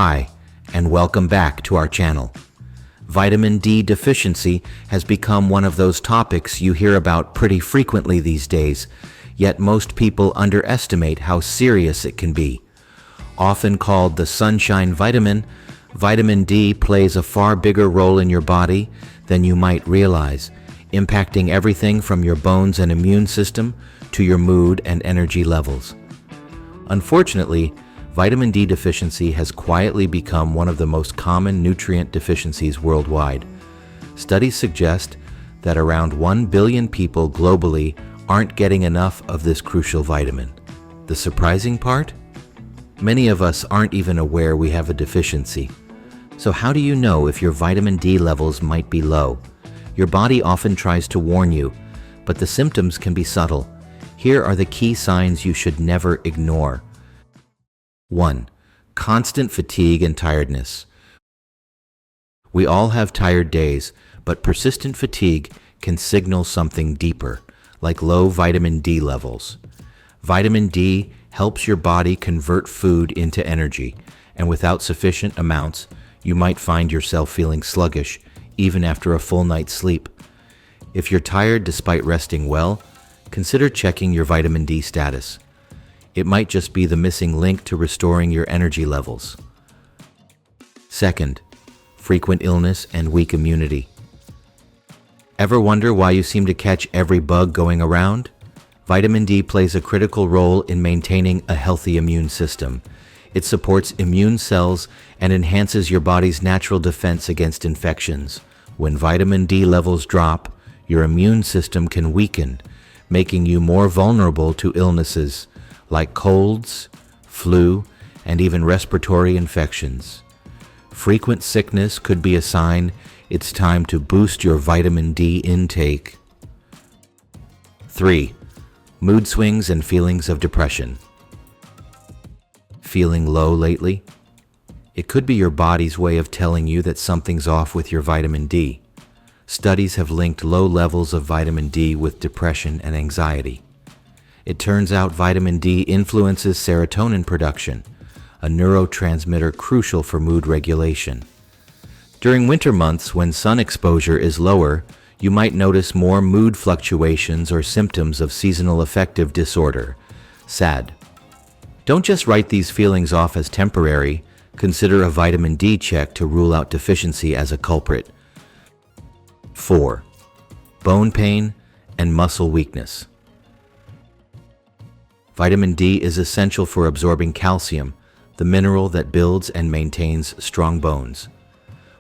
Hi, and welcome back to our channel. Vitamin D deficiency has become one of those topics you hear about pretty frequently these days, yet most people underestimate how serious it can be. Often called the sunshine vitamin, vitamin D plays a far bigger role in your body than you might realize, impacting everything from your bones and immune system to your mood and energy levels. Unfortunately, vitamin D deficiency has quietly become one of the most common nutrient deficiencies worldwide. Studies suggest that around 1 billion people globally aren't getting enough of this crucial vitamin. The surprising part? Many of us aren't even aware we have a deficiency. So how do you know if your vitamin D levels might be low? Your body often tries to warn you, but the symptoms can be subtle. Here are the key signs you should never ignore. 1. Constant fatigue and tiredness. We all have tired days, but persistent fatigue can signal something deeper, like low vitamin D levels. Vitamin D helps your body convert food into energy, and without sufficient amounts, you might find yourself feeling sluggish, even after a full night's sleep. If you're tired despite resting well, consider checking your vitamin D status. It might just be the missing link to restoring your energy levels. 2. Frequent illness and weak immunity. Ever wonder why you seem to catch every bug going around? Vitamin D plays a critical role in maintaining a healthy immune system. It supports immune cells and enhances your body's natural defense against infections. When vitamin D levels drop, your immune system can weaken, making you more vulnerable to illnesses like colds, flu, and even respiratory infections. Frequent sickness could be a sign it's time to boost your vitamin D intake. 3. Mood swings and feelings of depression. Feeling low lately? It could be your body's way of telling you that something's off with your vitamin D. Studies have linked low levels of vitamin D with depression and anxiety. It turns out vitamin D influences serotonin production, a neurotransmitter crucial for mood regulation. During winter months, when sun exposure is lower, you might notice more mood fluctuations or symptoms of seasonal affective disorder, SAD. Don't just write these feelings off as temporary. Consider a vitamin D check to rule out deficiency as a culprit. 4. Bone pain and muscle weakness. Vitamin D is essential for absorbing calcium, the mineral that builds and maintains strong bones.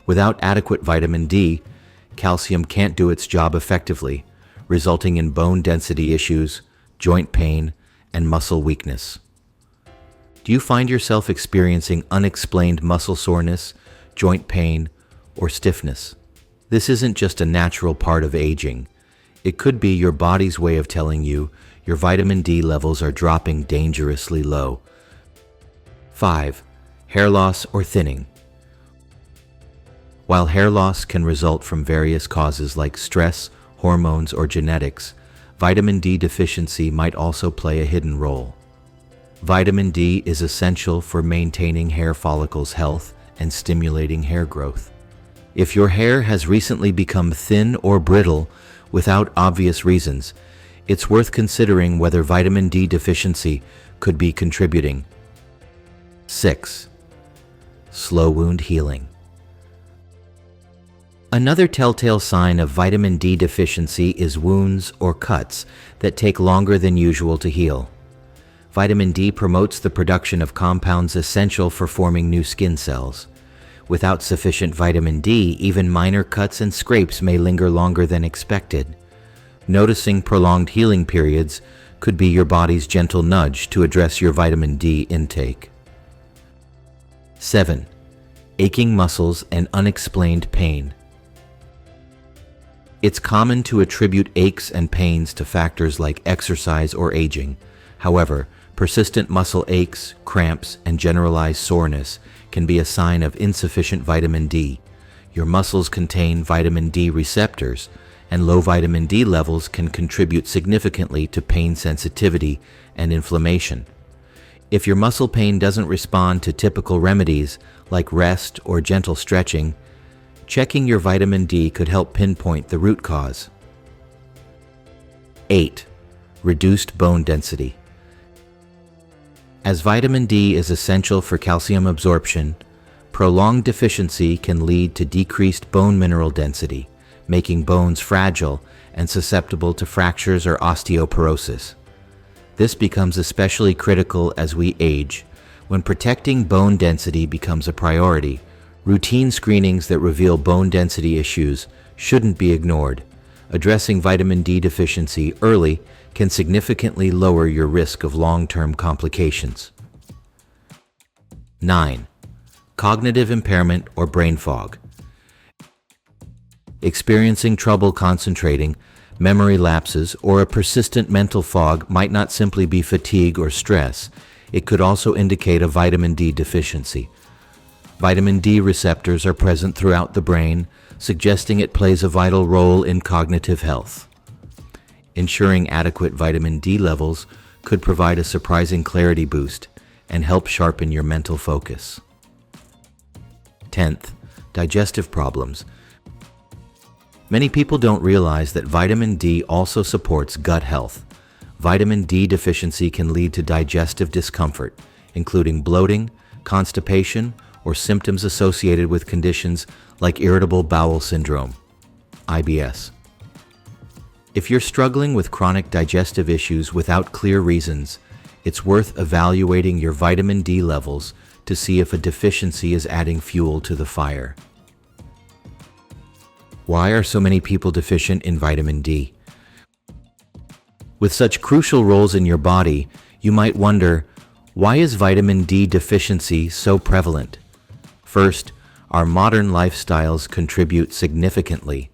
Without adequate vitamin D, calcium can't do its job effectively, resulting in bone density issues, joint pain, and muscle weakness. Do you find yourself experiencing unexplained muscle soreness, joint pain, or stiffness? This isn't just a natural part of aging. It could be your body's way of telling you your vitamin D levels are dropping dangerously low. 5. Hair loss or thinning. While hair loss can result from various causes like stress, hormones, or genetics, vitamin D deficiency might also play a hidden role. Vitamin D is essential for maintaining hair follicles' health and stimulating hair growth. If your hair has recently become thin or brittle without obvious reasons, it's worth considering whether vitamin D deficiency could be contributing. 6. Slow wound healing. Another telltale sign of vitamin D deficiency is wounds or cuts that take longer than usual to heal. Vitamin D promotes the production of compounds essential for forming new skin cells. Without sufficient vitamin D, even minor cuts and scrapes may linger longer than expected. Noticing prolonged healing periods could be your body's gentle nudge to address your vitamin D intake. 7. Aching muscles and unexplained pain. It's common to attribute aches and pains to factors like exercise or aging. However, persistent muscle aches, cramps, and generalized soreness can be a sign of insufficient vitamin D. Your muscles contain vitamin D receptors, and low vitamin D levels can contribute significantly to pain sensitivity and inflammation. If your muscle pain doesn't respond to typical remedies like rest or gentle stretching, checking your vitamin D could help pinpoint the root cause. 8. Reduced bone density. As vitamin D is essential for calcium absorption, prolonged deficiency can lead to decreased bone mineral density, making bones fragile and susceptible to fractures or osteoporosis. This becomes especially critical as we age. When protecting bone density becomes a priority, routine screenings that reveal bone density issues shouldn't be ignored. Addressing vitamin D deficiency early can significantly lower your risk of long-term complications. 9. Cognitive impairment or brain fog. Experiencing trouble concentrating, memory lapses, or a persistent mental fog might not simply be fatigue or stress. It could also indicate a vitamin D deficiency. Vitamin D receptors are present throughout the brain, suggesting it plays a vital role in cognitive health. Ensuring adequate vitamin D levels could provide a surprising clarity boost and help sharpen your mental focus. 10th, digestive problems. Many people don't realize that vitamin D also supports gut health. Vitamin D deficiency can lead to digestive discomfort, including bloating, constipation, or symptoms associated with conditions like irritable bowel syndrome, IBS. If you're struggling with chronic digestive issues without clear reasons, it's worth evaluating your vitamin D levels to see if a deficiency is adding fuel to the fire. Why are so many people deficient in vitamin D? With such crucial roles in your body, you might wonder, why is vitamin D deficiency so prevalent? First, our modern lifestyles contribute significantly.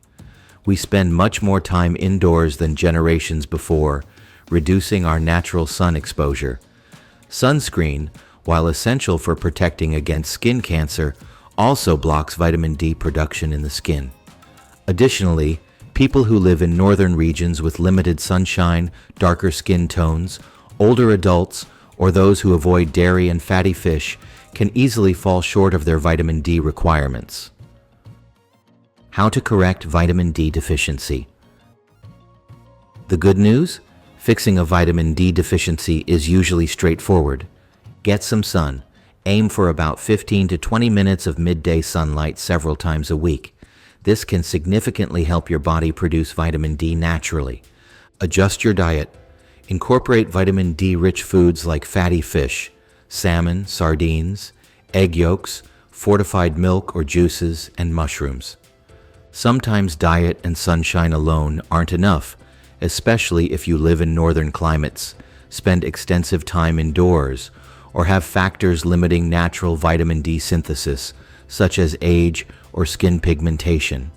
We spend much more time indoors than generations before, reducing our natural sun exposure. Sunscreen, while essential for protecting against skin cancer, also blocks vitamin D production in the skin. Additionally, people who live in northern regions with limited sunshine, darker skin tones, older adults, or those who avoid dairy and fatty fish can easily fall short of their vitamin D requirements. How to correct vitamin D deficiency. The good news? Fixing a vitamin D deficiency is usually straightforward. Get some sun. Aim for about 15 to 20 minutes of midday sunlight several times a week. This can significantly help your body produce vitamin D naturally. Adjust your diet. Incorporate vitamin D-rich foods like fatty fish, salmon, sardines, egg yolks, fortified milk or juices, and mushrooms. Sometimes diet and sunshine alone aren't enough, especially if you live in northern climates, spend extensive time indoors, or have factors limiting natural vitamin D synthesis, such as age or skin pigmentation.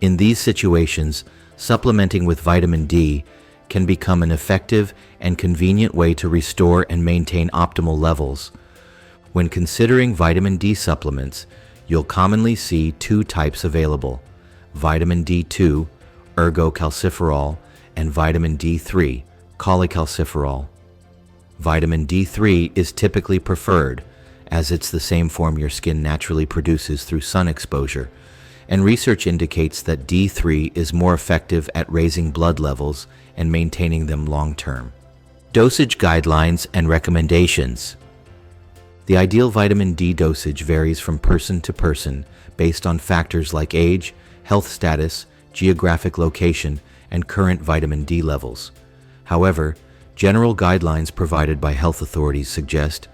In these situations, supplementing with vitamin D can become an effective and convenient way to restore and maintain optimal levels. When considering vitamin D supplements, you'll commonly see two types available: vitamin D2, ergocalciferol, and vitamin D3, cholecalciferol. Vitamin D3 is typically preferred, as it's the same form your skin naturally produces through sun exposure, and research indicates that D3 is more effective at raising blood levels and maintaining them long-term. Dosage guidelines and recommendations. The ideal vitamin D dosage varies from person to person based on factors like age, health status, geographic location, and current vitamin D levels. However, general guidelines provided by health authorities suggest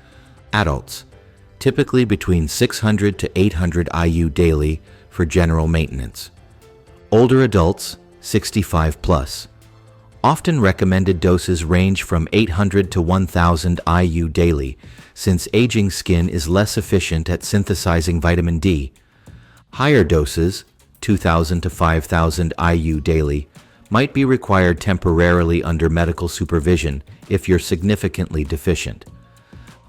adults, typically between 600 to 800 IU daily for general maintenance. Older adults, 65 plus. Often recommended doses range from 800 to 1000 IU daily, since aging skin is less efficient at synthesizing vitamin D. Higher doses, 2000 to 5000 IU daily, might be required temporarily under medical supervision if you're significantly deficient.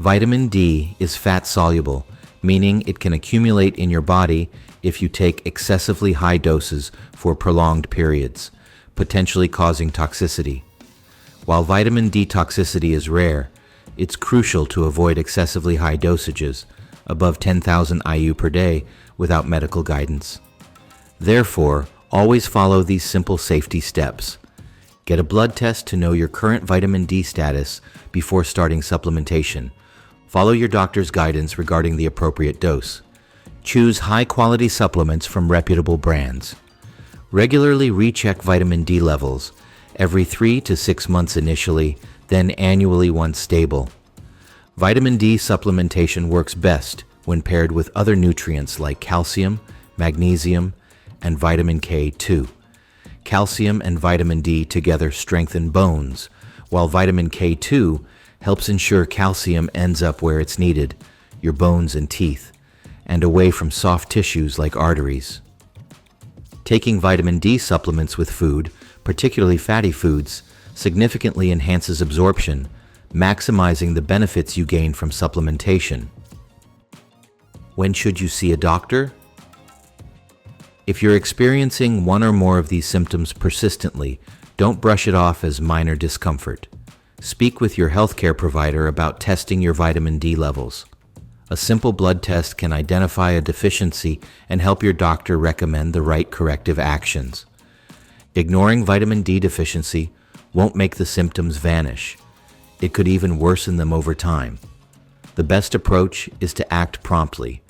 Vitamin D is fat-soluble, meaning it can accumulate in your body if you take excessively high doses for prolonged periods, potentially causing toxicity. While vitamin D toxicity is rare, it's crucial to avoid excessively high dosages, above 10,000 IU per day without medical guidance. Therefore, always follow these simple safety steps. Get a blood test to know your current vitamin D status before starting supplementation. Follow your doctor's guidance regarding the appropriate dose. Choose high-quality supplements from reputable brands. Regularly recheck vitamin D levels, every 3 to 6 months initially, then annually once stable. Vitamin D supplementation works best when paired with other nutrients like calcium, magnesium, and vitamin K2. Calcium and vitamin D together strengthen bones, while vitamin K2 helps ensure calcium ends up where it's needed, your bones and teeth, and away from soft tissues like arteries. Taking vitamin D supplements with food, particularly fatty foods, significantly enhances absorption, maximizing the benefits you gain from supplementation. When should you see a doctor? If you're experiencing one or more of these symptoms persistently, don't brush it off as minor discomfort. Speak with your healthcare provider about testing your vitamin D levels. A simple blood test can identify a deficiency and help your doctor recommend the right corrective actions. Ignoring vitamin D deficiency won't make the symptoms vanish. It could even worsen them over time. The best approach is to act promptly,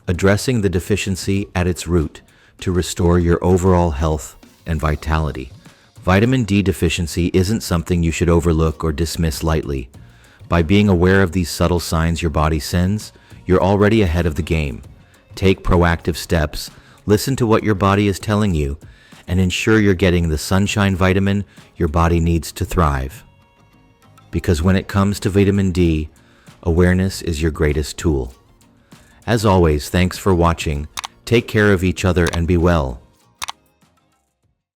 addressing the deficiency at its root to restore your overall health and vitality. Vitamin D deficiency isn't something you should overlook or dismiss lightly. By being aware of these subtle signs your body sends, you're already ahead of the game. Take proactive steps, listen to what your body is telling you, and ensure you're getting the sunshine vitamin your body needs to thrive. Because when it comes to vitamin D, awareness is your greatest tool. As always, thanks for watching. Take care of each other and be well.